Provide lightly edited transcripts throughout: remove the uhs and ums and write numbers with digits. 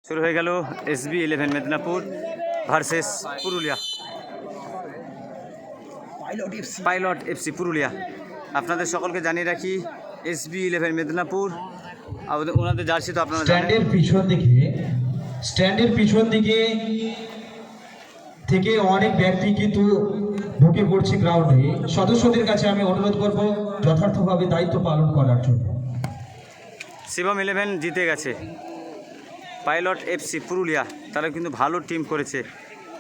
শুরু হয়ে গেল SB11 Medinipur versus Purulia, pilot FC Purulia. আপনাদের সকলকে জানিয়ে রাখি SB11 মেদিনীপুর ওনাদের জার্সি তো আপনারা স্ট্যান্ডের পিছন দিকে থেকে অনেক ব্যক্তি কিন্তু ঢুকে পড়ছে গ্রাউন্ডে। সদস্যদের কাছে আমি অনুরোধ করব যথার্থভাবে দায়িত্ব পালন করার জন্য। শিবম 11 জিতে গেছে, পাইলট FC পুরুলিয়া তারা কিন্তু ভালো টিম করেছে,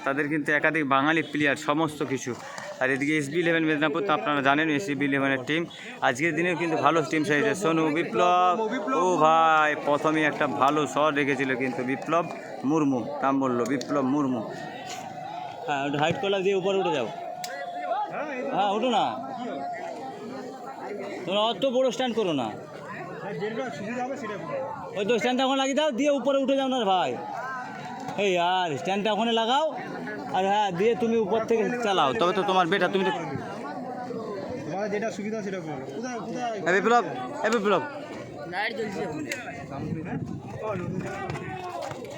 তাদের কিন্তু একাধিক বাঙালি প্লেয়ার সমস্ত কিছু। আর এদিকে SB11 মেদিনীপুর তো আপনারা জানেন SB11-এর টিম আজকের দিনেও কিন্তু ভালো টিম সাইজে। সোনু বিপ্লব, ও ভাই প্রথমেই একটা ভালো শট রেখেছিল কিন্তু বিপ্লব মুর্মু, নাম বললো বিপ্লব মুর্মু। হ্যাঁ ওটা হাইট কলা দিয়ে উপরে উঠে যাও, হ্যাঁ ওঠো না, তোমরা অত বড় স্ট্যান্ড করো না, ওই তো স্ট্যান্ডটা ওখানে লাগিয়ে দাও, দিয়ে উপরে উঠে যাও না ভাই। এই আর স্ট্যান্ডটা ওখানে লাগাও, আর হ্যাঁ দিয়ে তুমি উপর থেকে চালাও, তবে তো তোমার বেটা। তুমি তো যেটা সুবিধা সেটা করো। বিপ্লব, বিপ্লব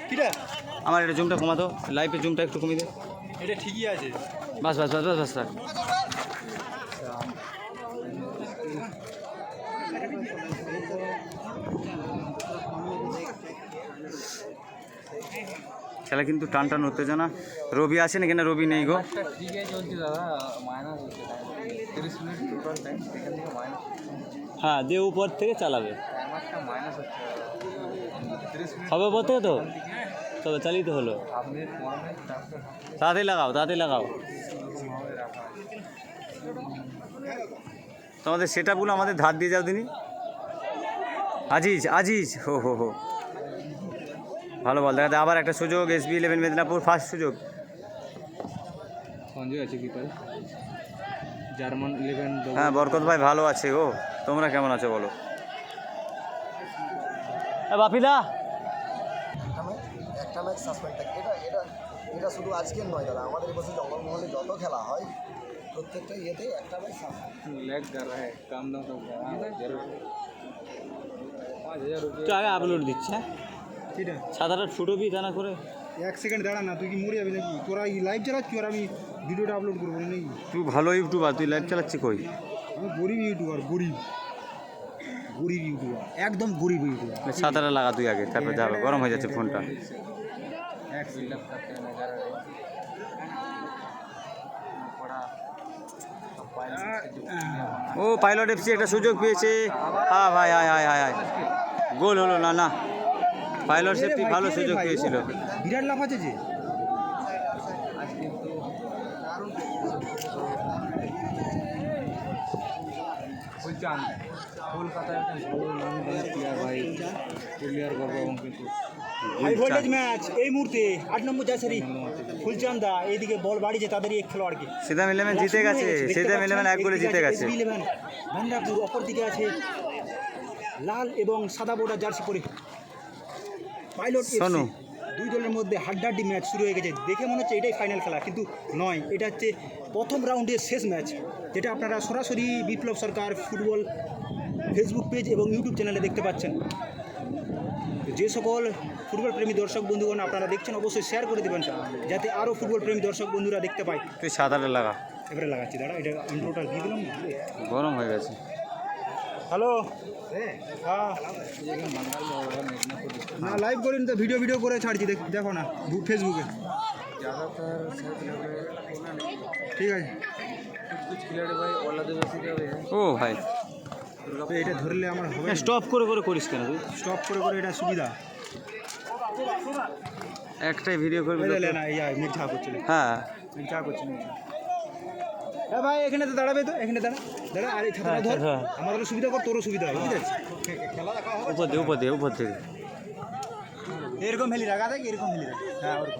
কিটা আমার এটা জুমটা কমাতো, লাইভের জুমটা একটু কমিয়ে দে। এটা ঠিকই আছে। বাস বাস বাস বাস বাস স্যার। খেলা কিন্তু টান টান উত্তেজনা। রবি আছে নাকি? না রবি নেই গো। হ্যাঁ দিয়ে উপর থেকে চালাবে, হবে উপর থেকে তো, তবে চালিয়ে তো হলো। তাড়াতাড়ি লাগাও, তাড়াতাড়ি লাগাও। তোমাদের সেটআপগুলো আমাদের ধার দিয়ে যাও দিনি। আজিজ আজিজ হো হো হো ভালো বল। দেখা আবার একটা সুযোগ, SB11 মেদিনীপুর ফার্স্ট সুযোগ। সঞ্জয় আছে কি পারে, জার্মান 11। হ্যাঁ বরকত ভাই ভালো আছে গো, তোমরা কেমন আছো বলো? বাপিদা একটা ম্যাচ সাসপেন্ড থাকে, এটা শুধু আজকের নয় দাদা, আমাদের বছর জঙ্গলমহলে যত খেলা হয় প্রত্যেকটা ইয়েতে একটা ম্যাচ लैग कर रहा है, काम दाम सब जरूर 5000 তো আগে আপলোড দিচ্ছে, কিটা সাদাটা ফুটোবি তা না করে। এক সেকেন্ড দাঁড়া না, তুই কি মরে যাবি নাকি? তোরা লাইভ চালাচ্ছি আর আমি ভিডিওটা আপলোড করবো নাকি? তুই ভালো ইউটিউবার, তুই লাইভ চালাচ্ছি কই? আমি গরিব ইউটিউবার, গরিব ইউটিউবার, একদম গরিব ইউটিউবার। সাদাটা লাগা তুই আগে, তারপর যাবে, গরম হয়ে যাচ্ছে ফোনটা। এক সেকেন্ড ও পাইলট FC একটা সুযোগ পেয়েছে। হ্যাঁ ভাই হায় হায় হায় হায়, গোল হলো না। না পাইলট FC ভালো সুযোগ পেয়েছিল। বিরাট লাভ আছে যে। কলকাতায় হাই ভোল্টেজ ম্যাচ এই মুহূর্তে 8 নম্বর জার্সি ফুলচান্দা এইদিকে বল বাড়িছে তাদের এই খেলোয়াড়কে। সিদাম 11 জিতে গেছে, সিদাম 11 এক গোলে জিতে গেছে। SB11 ভান্ডারপুর অপর দিকে আছে লাল এবং সাদা বোর্ডার জার্সি পরে পাইলট সোনু। দুই দলের মধ্যে হাড্ডাহাড্ডি ম্যাচ শুরু হয়ে গেছে। দেখে মনে হচ্ছে এটাই ফাইনাল খেলা, কিন্তু নয়, এটা হচ্ছে প্রথম রাউন্ডের শেষ ম্যাচ, যেটা আপনারা সরাসরি বিপ্লব সরকার ফুটবল ফেসবুক পেজ এবং ইউটিউব চ্যানেলে দেখতে পাচ্ছেন। যে সকল ফুটবল প্রেমী দর্শক বন্ধুগণ আপনারা দেখছেন অবশ্যই শেয়ার করে দেবেন, যাতে আরও ফুটবল প্রেমী দর্শক বন্ধুরা দেখতে পায়। তুই সাদাটা লাগা, এবারে লাগাচ্ছি, দাঁড়া এটা ইন্ট্রোটা দিয়ে দিলাম। গরম হয়ে গেছে। হ্যালো, হ্যাঁ না লাইভ করিনি তো, ভিডিও করে ছাড়ছি, দেখো না ফেসবুকে। ঠিক আছে ও ভাই এটা ধরলে আমার হবে। স্টপ করে করে করিস কেন তুই? স্টপ করে এটা সুবিধা। একটাই ভিডিও করবি তো? না মেঘ ঝা করছিল, হ্যাঁ মেঘ ঝা করছিল। হ্যাঁ ভাই এখানে তো দাঁড়াবে, তো এখানে দাঁড়া আর এই ছাতাটা ধর, আমাদেরও সুবিধা কর, তোরও সুবিধা হবে, বুঝতে পারছিস? খেলা দেখা হবে উপর থেকে এরকম হেলি রাখা দেখ, এরকম হেলি রাখা, হ্যাঁ ওরকম।